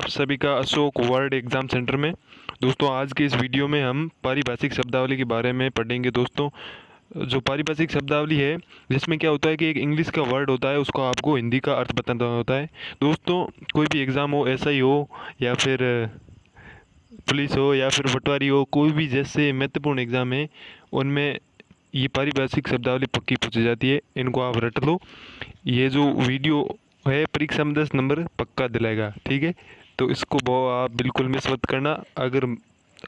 सभी का Ashok word exam centre में। दोस्तों आज के इस वीडियो में हम पारिभाषिक शब्दावली के बारे में पढ़ेंगे। दोस्तों जो पारिभाषिक शब्दावली है, जिसमें क्या होता है कि एक इंग्लिश का वर्ड होता है, उसको आपको हिंदी का अर्थ बताना होता है। दोस्तों कोई भी एग्ज़ाम हो, एसआई हो या फिर पुलिस हो या फिर पटवारी हो, कोई भी जैसे महत्वपूर्ण एग्ज़ाम है, उनमें ये पारिभाषिक शब्दावली पक्की पूछी जाती है। इनको आप रट लो। ये जो वीडियो है परीक्षा में 10 नंबर पक्का दिलाएगा, ठीक है। तो इसको आप बिल्कुल मिस मत करना। अगर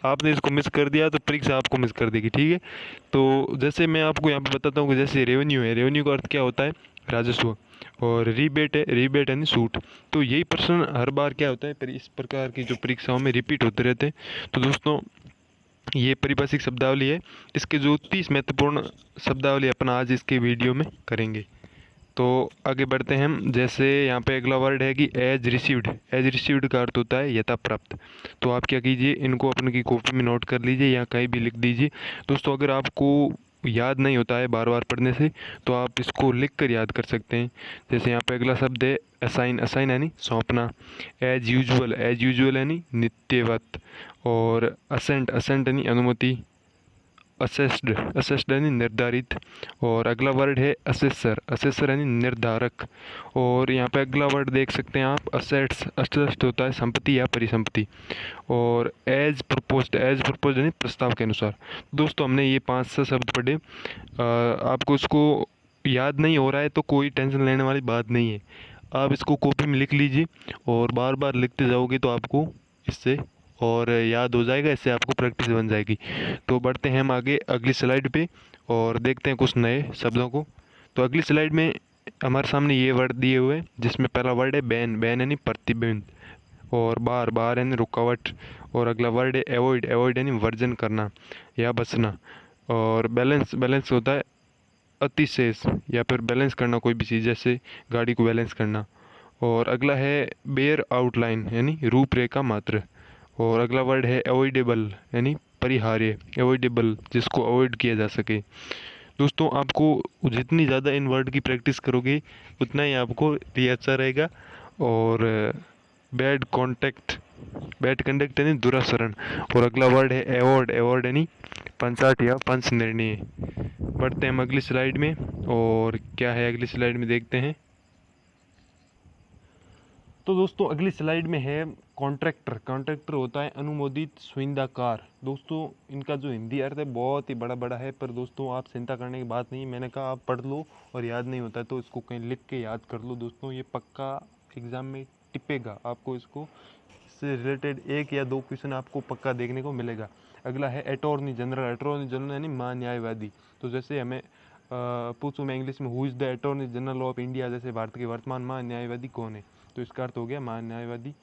आपने इसको मिस कर दिया तो परीक्षा आपको मिस कर देगी, ठीक है। तो जैसे मैं आपको यहाँ पे बताता हूँ कि जैसे रेवेन्यू है, रेवेन्यू का अर्थ क्या होता है? राजस्व। और रिबेट है, रिबेट यानी छूट। तो यही प्रश्न हर बार क्या होता है, पर इस प्रकार की जो परीक्षाओं में रिपीट होते रहते हैं। तो दोस्तों ये पारिभाषिक शब्दावली है। इसके जो 30 महत्वपूर्ण शब्दावली अपन आज इसके वीडियो में करेंगे। तो आगे बढ़ते हैं हम। जैसे यहाँ पे अगला वर्ड है कि एज रिसीव्ड। एज रिसीव्ड का अर्थ होता है यथा प्राप्त। तो आप क्या कीजिए, इनको अपन की कॉपी में नोट कर लीजिए या कहीं भी लिख दीजिए। दोस्तों अगर आपको याद नहीं होता है बार बार पढ़ने से, तो आप इसको लिख कर याद कर सकते हैं। जैसे यहाँ पे अगला शब्द है असाइन। असाइन यानी सौंपना। As usual. एज यूजुअल यानी नित्यवत। और असेंट। असेंट यानी अनुमति। असेस्ड। असेस्ड यानी निर्धारित। और अगला वर्ड है असेसर। असेसर यानी निर्धारक। और यहाँ पे अगला वर्ड देख सकते हैं आप, असेट्स। असेट्स होता है संपत्ति या परिसंपत्ति। और एज प्रपोज्ड। एज प्रपोज्ड यानी प्रस्ताव के अनुसार। दोस्तों हमने ये 5 शब्द पढ़े। आपको इसको याद नहीं हो रहा है तो कोई टेंशन लेने वाली बात नहीं है। आप इसको कॉपी में लिख लीजिए और बार बार लिखते जाओगे तो आपको इससे और याद हो जाएगा, इससे आपको प्रैक्टिस बन जाएगी। तो बढ़ते हैं हम आगे अगली स्लाइड पे और देखते हैं कुछ नए शब्दों को। तो अगली स्लाइड में हमारे सामने ये वर्ड दिए हुए हैं, जिसमें पहला वर्ड है बैन। बैन यानी प्रतिबंध। और बार। बार यानी रुकावट। और अगला वर्ड है एवॉइड। एवॉइड यानी वर्जन करना या बचना। और बैलेंस। बैलेंस होता है अतिशेष या फिर बैलेंस करना कोई भी चीज़, जैसे गाड़ी को बैलेंस करना। और अगला है बेयर आउटलाइन यानी रूपरेखा मात्र। और अगला वर्ड है अवॉइडेबल यानी परिहार्य। अवॉइडेबल जिसको अवॉइड किया जा सके। दोस्तों आपको जितनी ज़्यादा इन वर्ड की प्रैक्टिस करोगे उतना ही आपको ये अच्छा रहेगा। और बैड कॉन्टेक्ट। बैड कंडक्ट यानी दुराचरण। और अगला वर्ड है अवॉर्ड। अवॉर्ड यानी पंचाट या पंच निर्णय। बढ़ते हैं हम अगली स्लाइड में और क्या है अगली स्लाइड में देखते हैं। तो दोस्तों अगली स्लाइड में है कॉन्ट्रैक्टर। कॉन्ट्रैक्टर होता है अनुमोदित सुविधाकार। दोस्तों इनका जो हिंदी अर्थ है बहुत ही बड़ा बड़ा है, पर दोस्तों आप चिंता करने की बात नहीं। मैंने कहा आप पढ़ लो और याद नहीं होता है तो इसको कहीं लिख के याद कर लो। दोस्तों ये पक्का एग्ज़ाम में टिपेगा, आपको इसको इससे रिलेटेड 1 या 2 क्वेश्चन आपको पक्का देखने को मिलेगा। अगला है अटॉर्नी जनरल। अटॉर्नी जनरल यानी महान्यायवादी। तो जैसे हमें पूछूं मैं इंग्लिश में, who is the attorney general of India, जैसे भारत के वर्तमान महान्यायवादी कौन है, तो इसका अर्थ हो गया महान्यायवादी।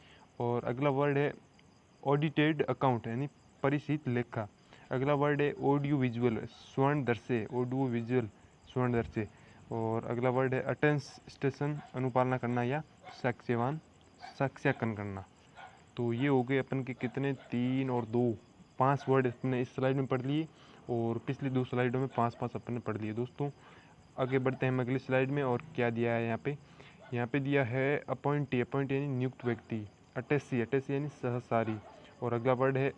और अगला वर्ड है ऑडिटेड अकाउंट यानी परिचित लेखा। अगला वर्ड है ऑडियो विजुअल स्वर्ण दर्शे। ऑडियो विजुअल स्वर्ण दर्शे। और अगला वर्ड है अटेंस स्टेशन अनुपालना करना या साक्ष्यवान साक्ष्याकन करना। तो ये हो गए अपन के कितने, 3 और 2, 5 वर्ड अपने इस स्लाइड में पढ़ लिए और पिछली 2 स्लाइडों में 5 5 अपन ने पढ़ लिए। दोस्तों आगे बढ़ते हैं हम अगली स्लाइड में और क्या दिया है यहाँ पे। यहाँ पे दिया है अपॉइंटी। अपॉइंटी यानी नियुक्त व्यक्ति। अटेसी। अटेसी यानी सहसारी। और अगला वर्ड है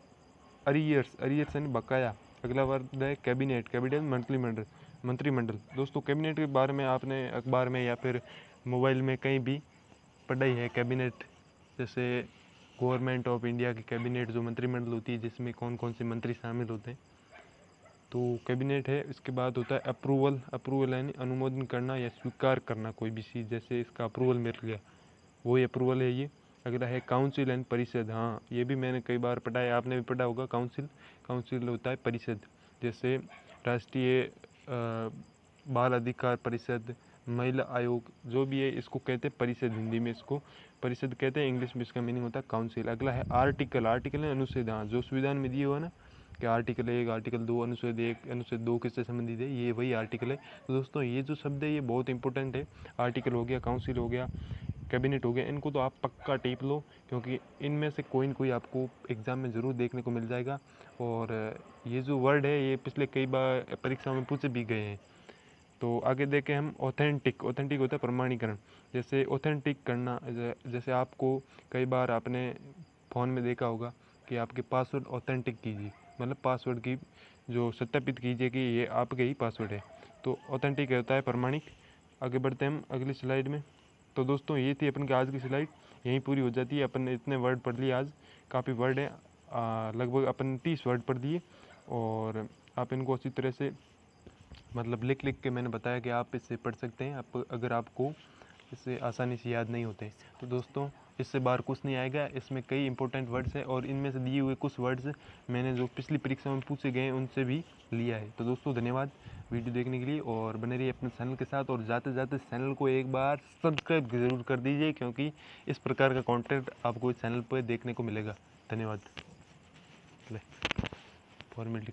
अरियर्स। अरियर्स यानी बकाया। अगला वर्ड है कैबिनेट। कैबिनेट मंत्रिमंडल। मंत्रिमंडल। दोस्तों कैबिनेट के बारे में आपने अखबार में या फिर मोबाइल में कहीं भी पढ़ाई है। कैबिनेट जैसे गवर्नमेंट ऑफ इंडिया की कैबिनेट जो मंत्रिमंडल होती है, जिसमें कौन कौन से मंत्री शामिल होते हैं, तो कैबिनेट है। इसके बाद होता है अप्रूवल। अप्रूवल यानी अनुमोदन करना या स्वीकार करना कोई भी चीज़, जैसे इसका अप्रूवल मिल गया, वही अप्रूवल है ये। अगला है काउंसिल एंड परिषद। हाँ ये भी मैंने कई बार पढ़ा है, आपने भी पढ़ा होगा। काउंसिल। काउंसिल होता है परिषद, जैसे राष्ट्रीय बाल अधिकार परिषद, महिला आयोग, जो भी है इसको कहते हैं परिषद। हिंदी में इसको परिषद कहते हैं, इंग्लिश में इसका मीनिंग होता है काउंसिल। अगला है आर्टिकल। आर्टिकल है अनुच्छेद। हाँ जो संविधान में दिए हुआ है ना कि आर्टिकल 1, आर्टिकल 2, अनुच्छेद 1, अनुच्छेद 2 किससे संबंधित है, ये वही आर्टिकल है। तो दोस्तों ये जो शब्द है ये बहुत इंपॉर्टेंट है। आर्टिकल हो गया, काउंसिल हो गया, कैबिनेट हो गया, इनको तो आप पक्का टीप लो, क्योंकि इनमें से कोई न कोई आपको एग्ज़ाम में ज़रूर देखने को मिल जाएगा। और ये जो वर्ड है ये पिछले कई बार परीक्षाओं में पूछे भी गए हैं। तो आगे देखें हम ऑथेंटिक। ऑथेंटिक होता है प्रमाणीकरण। जैसे ऑथेंटिक करना, जैसे आपको कई बार आपने फ़ोन में देखा होगा कि आपके पासवर्ड ऑथेंटिक कीजिए, मतलब पासवर्ड की जो सत्यापित कीजिए कि ये आपके ही पासवर्ड है। तो ऑथेंटिक होता है प्रमाणिक। आगे बढ़ते हैं हम अगली स्लाइड में। तो दोस्तों ये थी अपन की आज की स्लाइड, यहीं पूरी हो जाती है। अपन ने इतने वर्ड पढ़ लिए आज, काफ़ी वर्ड है, लगभग अपन 30 वर्ड पढ़ दिए। और आप इनको अच्छी तरह से मतलब लिख लिख के मैंने बताया कि आप इससे पढ़ सकते हैं, आप अगर आपको इससे आसानी से याद नहीं होते। तो दोस्तों इससे बाहर कुछ नहीं आएगा, इसमें कई इंपॉर्टेंट वर्ड्स हैं और इनमें से दिए हुए कुछ वर्ड्स मैंने जो पिछली परीक्षा में पूछे गए उनसे भी लिया है। तो दोस्तों धन्यवाद वीडियो देखने के लिए, और बने रहिए अपने चैनल के साथ, और जाते जाते चैनल को एक बार सब्सक्राइब ज़रूर कर दीजिए, क्योंकि इस प्रकार का कंटेंट आपको इस चैनल पर देखने को मिलेगा। धन्यवाद। फॉर्मेलिटी